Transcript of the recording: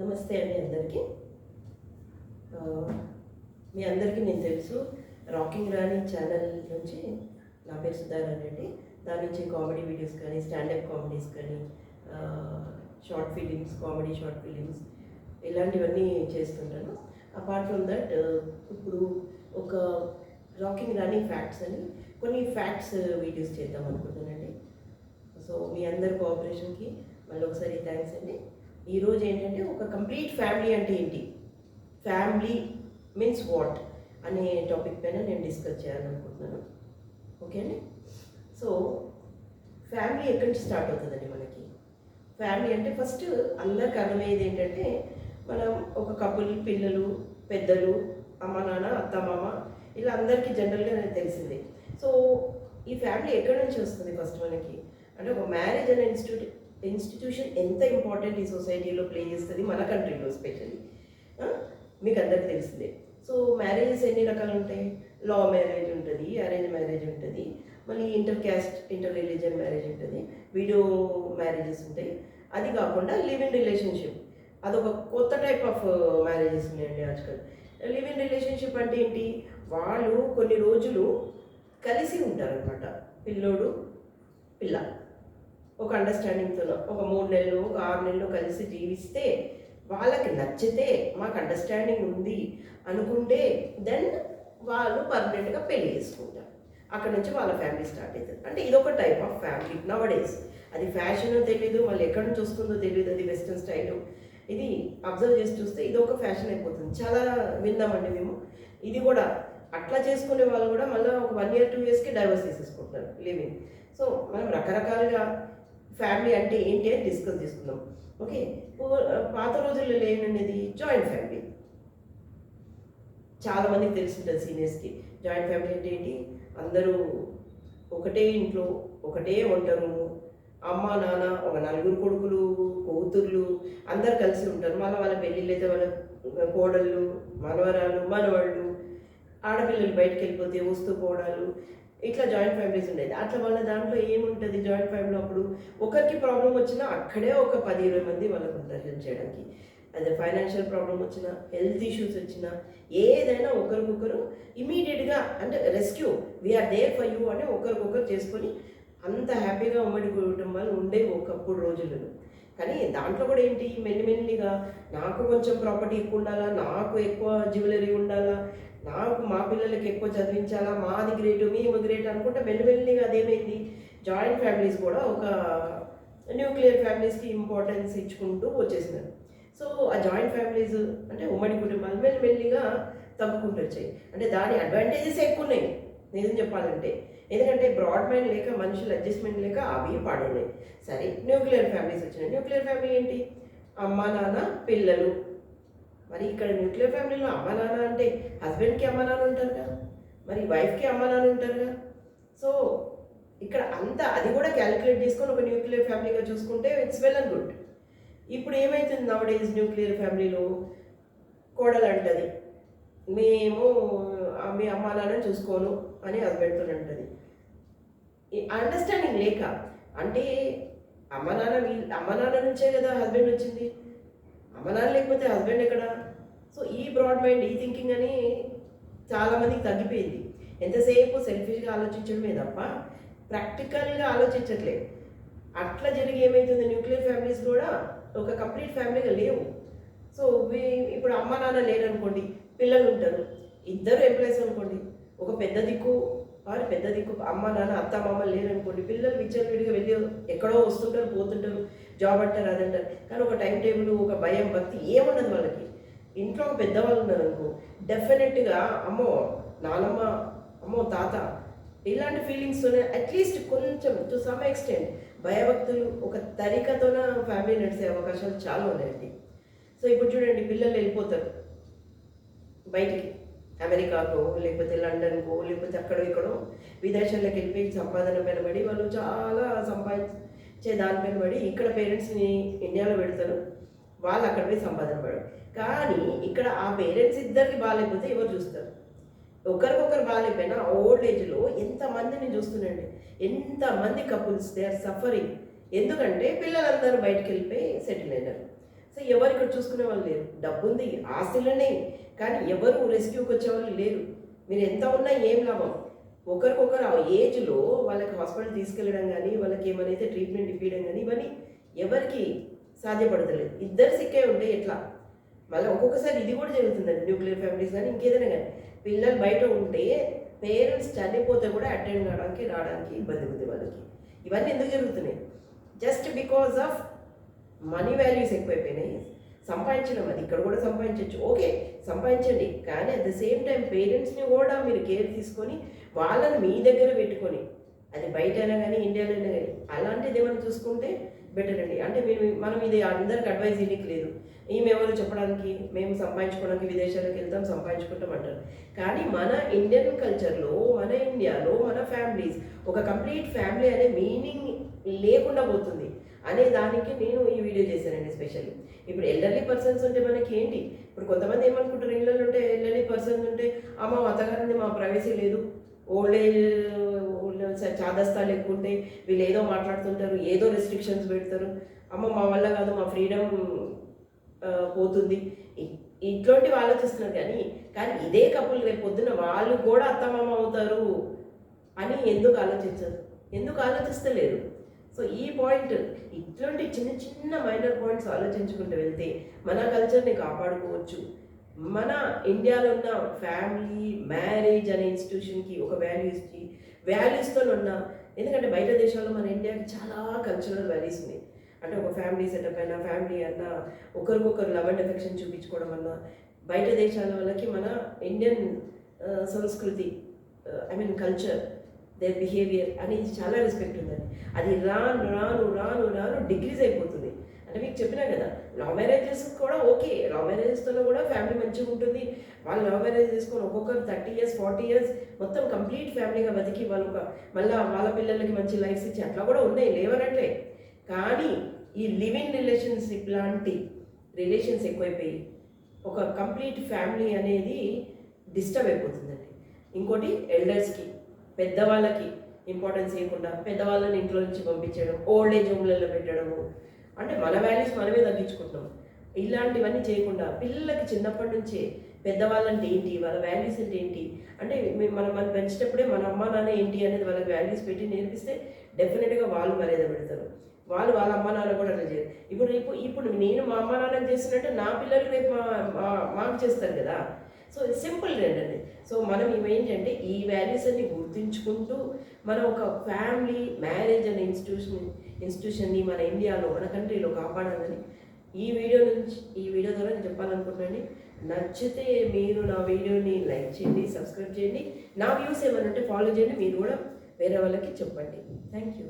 నమస్తే అండి అందరికీ. మీ అందరికీ నేను తెలుసు, రాకింగ్ రాణి ఛానల్ నుంచి నా పేరు సుధారాణి అండి. దాని నుంచి కామెడీ వీడియోస్ కానీ, స్టాండప్ కామెడీస్ కానీ, short films, comedy short films ఇలాంటివన్నీ చేస్తుంటాను. అపార్ట్ ఫ్రమ్ దట్ ఇప్పుడు ఒక రాకింగ్ రాణి ఫ్యాక్ట్స్ అని కొన్ని ఫ్యాక్ట్స్ వీడియోస్ చేద్దాం అనుకుంటున్నానండి. సో మీ అందరి కోఆపరేషన్కి మళ్ళీ ఒకసారి థ్యాంక్స్ అండి. ఈరోజు ఏంటంటే ఒక కంప్లీట్ ఫ్యామిలీ అంటే ఏంటి, ఫ్యామిలీ మీన్స్ వాట్ అనే టాపిక్ పైన నేను డిస్కస్ చేయాలనుకుంటున్నాను. ఓకే అండి. సో ఫ్యామిలీ ఎక్కడి నుంచి స్టార్ట్ అవుతుందండి మనకి? ఫ్యామిలీ అంటే ఫస్ట్ అందరికి అర్థమయ్యేది ఏంటంటే, మనం ఒక కపుల్, పిల్లలు, పెద్దలు, అమ్మ నాన్న, అత్త మామ, ఇలా అందరికీ జనరల్గా తెలిసిందే. సో ఈ ఫ్యామిలీ ఎక్కడి నుంచి వస్తుంది ఫస్ట్ మనకి అంటే, ఒక మ్యారేజ్ అనే ఇన్స్టిట్యూషన్ ఎంత ఇంపార్టెంట్ ఈ సొసైటీలో ప్లే చేస్తుంది, మన కంట్రీలో ఎస్పెషల్లీ మీకు అందరికీ తెలిసిందే. సో మ్యారేజెస్ ఎన్ని రకాలు ఉంటాయి? లా మ్యారేజ్ ఉంటుంది, అరేంజ్ మ్యారేజ్ ఉంటుంది, మళ్ళీ inter caste, inter religion marriage ఉంటుంది, వీడియో మ్యారేజెస్ ఉంటాయి. అది కాకుండా లివ్ ఇన్ రిలేషన్షిప్, అదొక కొత్త టైప్ ఆఫ్ మ్యారేజెస్ ఉన్నాయండి ఆజ్కల్. లివ్ ఇన్ రిలేషన్షిప్ అంటే ఏంటి? వాళ్ళు కొన్ని రోజులు కలిసి ఉంటారనమాట, పిల్లోడు పిల్ల, ఒక అండర్స్టాండింగ్తో ఒక 3 నెలలు, ఒక 6 నెలలు కలిసి జీవిస్తే, వాళ్ళకి నచ్చితే, మాకు అండర్స్టాండింగ్ ఉంది అనుకుంటే, దెన్ వాళ్ళు పర్మనెంట్గా పెళ్లి చేసుకుంటారు. అక్కడ నుంచి వాళ్ళ ఫ్యామిలీ స్టార్ట్ అవుతుంది. అంటే ఇదొక టైప్ ఆఫ్ ఫ్యామిలీ నవడేస్. అది ఫ్యాషన్ తెలీదు, మళ్ళీ ఎక్కడి నుంచి వస్తుందో తెలియదు, అది వెస్ట్రన్ స్టైలు. ఇది అబ్జర్వ్ చేసి చూస్తే ఇది ఒక ఫ్యాషన్ అయిపోతుంది. చాలా విందామండి మేము. ఇది కూడా అట్లా చేసుకునే వాళ్ళు కూడా మళ్ళీ ఒక 1 year 2 yearsకి డైవర్స్ తీసేసుకుంటున్నారు లివింగ్. సో మనం రకరకాలుగా ఫ్యామిలీ అంటే ఏంటి అని డిస్కస్ చేసుకుందాం. ఓకే, పాత రోజుల్లో లేననేది జాయింట్ ఫ్యామిలీ. చాలామందికి తెలిసి ఉంటుంది సీనియర్స్కి. జాయింట్ ఫ్యామిలీ అంటే ఏంటి? అందరూ ఒకటే ఇంట్లో, ఒకటే వంట రూము, అమ్మ నాన్న, ఒక 4 కొడుకులు, కూతుర్లు అందరు కలిసి ఉంటారు. మళ్ళీ వాళ్ళ పెళ్ళిళ్ళు అయితే వాళ్ళ కోడళ్ళు, మనవరాలు, మనవాళ్ళు, ఆడపిల్లలు బయటకు వెళ్ళిపోతే వస్తూ పోవడాలు, ఇట్లా జాయింట్ ఫ్యామిలీస్ ఉండేది. అట్లా వాళ్ళ దాంట్లో ఏముంటుంది జాయింట్ ఫ్యామిలీ అప్పుడు, ఒకరికి ప్రాబ్లం వచ్చినా అక్కడే ఒక 10-20 మంది వాళ్ళకు ఉంటారు హెల్ప్ చేయడానికి. అదే ఫైనాన్షియల్ ప్రాబ్లం వచ్చినా, హెల్త్ ఇష్యూస్ వచ్చినా, ఏదైనా ఒకరికొకరు ఇమీడియట్గా అంటే rescue, we are there for you అని ఒకరికొకరు చేసుకొని అంత హ్యాపీగా ఉమ్మడి కుటుంబాలు ఉండేవి ఒకప్పుడు రోజులలో. కానీ దాంట్లో కూడా ఏంటి, మెల్లిమెల్లిగా నాకు కొంచెం ప్రాపర్టీ ఎక్కువ ఉండాలా, నాకు ఎక్కువ జ్యువెలరీ ఉండాలా, నాకు మా పిల్లలకి ఎక్కువ చదివించాలా, మాది గ్రేటు మేము గ్రేట్ అనుకుంటే మెల్లిమెల్లిగా అదేమైంది, జాయింట్ ఫ్యామిలీస్ కూడా ఒక న్యూక్లియర్ ఫ్యామిలీస్కి ఇంపార్టెన్స్ ఇచ్చుకుంటూ వచ్చేసినారు. సో ఆ జాయింట్ ఫ్యామిలీస్ అంటే ఉమ్మడి కుటుంబాలు మెల్లిమెల్లిగా తగ్గుకుంటూ వచ్చాయి. అంటే దాని అడ్వాంటేజెస్ ఎక్కువ ఉన్నాయి నిజం చెప్పాలంటే. ఎందుకంటే బ్రాడ్ మైండ్ లేక, మనుషులు అడ్జస్ట్మెంట్ లేక అవి పాడున్నాయి. సరే, న్యూక్లియర్ ఫ్యామిలీస్ వచ్చినాయి. న్యూక్లియర్ ఫ్యామిలీ ఏంటి? అమ్మ నాన్న పిల్లలు. మరి ఇక్కడ న్యూక్లియర్ ఫ్యామిలీలో అమ్మ నాన్న అంటే హస్బెండ్కి అమ్మ నాన్న ఉంటారు కదా, మరి వైఫ్కి అమ్మ నాన్న ఉంటారు కదా. సో ఇక్కడ అంతా అది కూడా క్యాలిక్యులేట్ చేసుకొని ఒక న్యూక్లియర్ ఫ్యామిలీగా చూసుకుంటే ఇట్స్ వెల్ అండ్ గుడ్. ఇప్పుడు ఏమవుతుంది నవడేస్ న్యూక్లియర్ ఫ్యామిలీలో, కోడలు అంటుంది మేము మీ అమ్మ నాన్న చూసుకోను అని హస్బెండ్తో అంటుంది. అండర్స్టాండింగ్ లేక, అంటే అమ్మ నాన్న నుంచే కదా హస్బెండ్ వచ్చింది, అమ్మ నాన్న లేకపోతే హస్బెండ్ ఎక్కడ? సో ఈ బ్రాడ్ మైండ్, ఈ థింకింగ్ అని చాలామందికి తగ్గిపోయింది. ఎంతసేపు సెల్ఫిష్గా ఆలోచించడమే తప్ప ప్రాక్టికల్గా ఆలోచించట్లేదు. అట్లా జరిగి ఏమవుతుంది, న్యూక్లియర్ ఫ్యామిలీస్ కూడా ఒక కంప్లీట్ ఫ్యామిలీగా లేవు. సో ఇప్పుడు అమ్మ నాన్న లేరనుకోండి, పిల్లలు ఉంటారు, ఇద్దరు ఎంప్లాయీస్ అనుకోండి, ఒక పెద్ద దిక్కు అమ్మ నాన్న అత్త మామ లేరనుకోండి, పిల్లలు విచ్చలవిడిగా వెళ్ళి ఎక్కడో వస్తుంటారు, పోతుంటారు, జాబ్ అంటారు, అదంటారు. కానీ ఒక టైం టేబుల్, ఒక భయం, భక్తి ఏముండదు వాళ్ళకి. ఇంట్లో ఒక పెద్దవాళ్ళు ఉన్నారు అనుకో, డెఫినెట్గా అమ్మో నానమ్మ, అమ్మో తాత, ఇలాంటి ఫీలింగ్స్తోనే అట్లీస్ట్ కొంచెం టు సమ్ ఎక్స్టెంట్ భయభక్తులు, ఒక తరికతోన ఫ్యామిలీ నడిచే అవకాశాలు చాలా ఉన్నాయండి. సో ఇప్పుడు చూడండి, పిల్లలు వెళ్ళిపోతారు బయటికి, అమెరికాకో లేకపోతే లండన్కో లేకపోతే అక్కడో ఇక్కడో విదేశాల్లోకి వెళ్ళిపోయి సంపాదన పైన పడి వాళ్ళు చాలా సంపాదించే దానిపైన పడి ఇక్కడ పేరెంట్స్ని ఇండియాలో పెడతారు, వాళ్ళు అక్కడ పోయి సంపాదన పడరు. కానీ ఇక్కడ ఆ పేరెంట్స్ ఇద్దరికి బాగాలేకపోతే ఎవరు చూస్తారు? ఒకరికొకరు బాగాలేకపోయినా ఓల్డ్ ఏజ్లో ఎంతమందిని చూస్తున్నాండి, ఎంతమంది కపుల్స్ దే ఆర్ సఫరింగ్. ఎందుకంటే పిల్లలందరూ బయటకు వెళ్ళిపోయి సెటిల్ అయినారు. సో ఎవరు ఇక్కడ చూసుకునే వాళ్ళు లేరు. డబ్బు ఉంది, ఆస్తులు ఉన్నాయి, కానీ ఎవరు రెస్క్యూకి వచ్చేవాళ్ళు లేరు. మీరు ఎంత ఉన్నా ఏం లాభం? ఒకరికొకరు ఆ ఏజ్లో వాళ్ళకి హాస్పిటల్ తీసుకెళ్ళడం కానీ, వాళ్ళకి ఏమైనా ట్రీట్మెంట్ ఇప్పించడం కానీ ఇవన్నీ ఎవరికి సాధ్యపడతలేదు. ఇద్దరు సిక్కే ఉంటే ఎట్లా? మళ్ళీ ఒక్కొక్కసారి ఇది కూడా జరుగుతుందండి, న్యూక్లియర్ ఫ్యామిలీస్ కానీ ఇంకేదైనా కానీ. పిల్లలు బయట ఉంటే పేరెంట్స్ చనిపోతే కూడా అటెండ్ కావడానికి రావడానికి ఇబ్బంది ఉంది వాళ్ళకి. ఇవన్నీ ఎందుకు జరుగుతున్నాయి? Just because of money values ఎక్కువైపోయినాయి. సంపాదించడం, అది ఇక్కడ కూడా సంపాదించవచ్చు, ఓకే సంపాదించండి, కానీ అట్ ద సేమ్ టైం పేరెంట్స్ని కూడా మీరు కేర్ తీసుకొని వాళ్ళని మీ దగ్గర పెట్టుకొని, అది బయట అయినా కానీ ఇండియాలో అయినా కానీ అలాంటిది ఏమైనా చూసుకుంటే బెటర్ అండి. అంటే మనం ఇది అందరికి అడ్వైజ్ ఇవ్వడానికి లేదు. ఈమెవరు చెప్పడానికి, మేము సంపాదించుకోవడానికి విదేశాలకు వెళ్తాం సంపాదించుకుంటాం అంటారు. కానీ మన ఇండియన్ కల్చర్లో, మన ఇండియాలో, మన ఫ్యామిలీస్ ఒక కంప్లీట్ ఫ్యామిలీ అనే మీనింగ్ లేకుండా పోతుంది అనే దానికి నేను ఈ వీడియో చేశానండి. స్పెషల్లీ ఇప్పుడు ఎల్డర్లీ పర్సన్స్ ఉంటే మనకి ఏంటి, ఇప్పుడు కొంతమంది ఏమనుకుంటారు, ఇళ్ళలో ఉంటే ఎల్డర్లీ పర్సన్స్ ఉంటే అమ్మ అత్తగారిని మా ప్రైవసీ లేదు, ఓల్డ్ ఏజ్ చాదస్తాలు ఎక్కువ ఉంటాయి, వీళ్ళు ఏదో మాట్లాడుతుంటారు, ఏదో రెస్ట్రిక్షన్స్ పెడతారు, అమ్మ మా వల్ల కాదు, మా ఫ్రీడమ్ పోతుంది, ఇట్లాంటివి ఆలోచిస్తున్నారు. కానీ ఇదే కపుల్ రేపు పొద్దున వాళ్ళు కూడా అత్తమామ అవుతారు అని ఎందుకు ఆలోచిస్తలేరు? సో ఈ పాయింట్, ఇట్లాంటి చిన్న చిన్న మైనర్ పాయింట్స్ ఆలోచించుకుంటూ వెళ్తే మన కల్చర్ని కాపాడుకోవచ్చు. మన ఇండియాలో ఉన్న ఫ్యామిలీ, మ్యారేజ్ అనే ఇన్స్టిట్యూషన్కి ఒక వాల్యూస్తో ఉన్న, ఎందుకంటే బయట దేశాల్లో మన ఇండియాకి చాలా కల్చరల్ వాల్యూస్ ఉన్నాయి. అంటే ఒక ఫ్యామిలీ సెటప్ అయినా, ఫ్యామిలీ అన్నా, ఒకరికొకరు లవ్ అండ్ ఎఫెక్షన్ చూపించుకోవడం అన్నా, బయట దేశాల వాళ్ళకి మన ఇండియన్ సంస్కృతి, కల్చర్, దేర్ బిహేవియర్ అనేది చాలా రెస్పెక్ట్ ఉందని. అది రాను రాను రాను రాను డిగ్రీస్ అయిపోతుంది. అంటే మీకు చెప్పినా కదా, లవ్ మ్యారేజెస్ కూడా ఓకే, లవ్ మ్యారేజెస్తో కూడా ఫ్యామిలీ మంచిగా ఉంటుంది. వాళ్ళు లవ్ మ్యారేజ్ చేసుకొని ఒక్కొక్కరు 30 years 40 years మొత్తం కంప్లీట్ ఫ్యామిలీగా బతికి వాళ్ళు మళ్ళీ వాళ్ళ పిల్లలకి మంచి లైఫ్స్ ఇచ్చి అట్లా కూడా ఉన్నాయి, లేవనట్లే. కానీ ఈ లివింగ్ రిలేషన్షిప్ లాంటి రిలేషన్స్ ఎక్కువైపోయి ఒక కంప్లీట్ ఫ్యామిలీ అనేది డిస్టర్బ్ అయిపోతుందండి. ఇంకోటి ఎల్డర్స్కి, పెద్దవాళ్ళకి ఇంపార్టెన్స్ ఇవ్వకుండా పెద్దవాళ్ళని ఇంట్లో నుంచి పంపించడం, ఓల్డ్ ఏజ్ హోమ్లలో పెట్టడము, అంటే మన వాల్యూస్ మనమే తగ్గించుకుంటున్నాం. ఇలాంటివన్నీ చేయకుండా పిల్లలకి చిన్నప్పటి నుంచే పెద్దవాళ్ళంటే ఏంటి, వాళ్ళ వాల్యూస్ అంటే ఏంటి, అంటే మనం పెంచేటప్పుడే మన అమ్మ నాన్న ఏంటి అనేది వాళ్ళకి వాల్యూస్ పెట్టి నేర్పిస్తే డెఫినెట్గా వాళ్ళు మర్యాద పెడతారు. వాళ్ళ అమ్మ నాన్న కూడా అట్లా చేయరు. ఇప్పుడు నేను మా అమ్మ నాన్న చేస్తున్నట్టు నా పిల్లలు రేపు మాకు చేస్తారు కదా. సో సింపుల్ ఏంటండి. సో మనం ఇవేంటంటే ఈ వాల్యూస్ అన్ని గుర్తుంచుకుంటూ మనం ఒక ఫ్యామిలీ, మ్యారేజ్ అనే ఇన్స్టిట్యూషన్ని మన ఇండియాలో, మన కంట్రీలో కాపాడాలని ఈ వీడియో ద్వారా నేను చెప్పాలనుకుంటున్నాను. నచ్చితే మీరు నా వీడియోని లైక్ చేయండి, సబ్స్క్రైబ్ చేయండి, నా వ్యూస్ ఏమైనా ఉంటే ఫాలో చేయండి, మీరు కూడా వేరే వాళ్ళకి చెప్పండి. Thank you.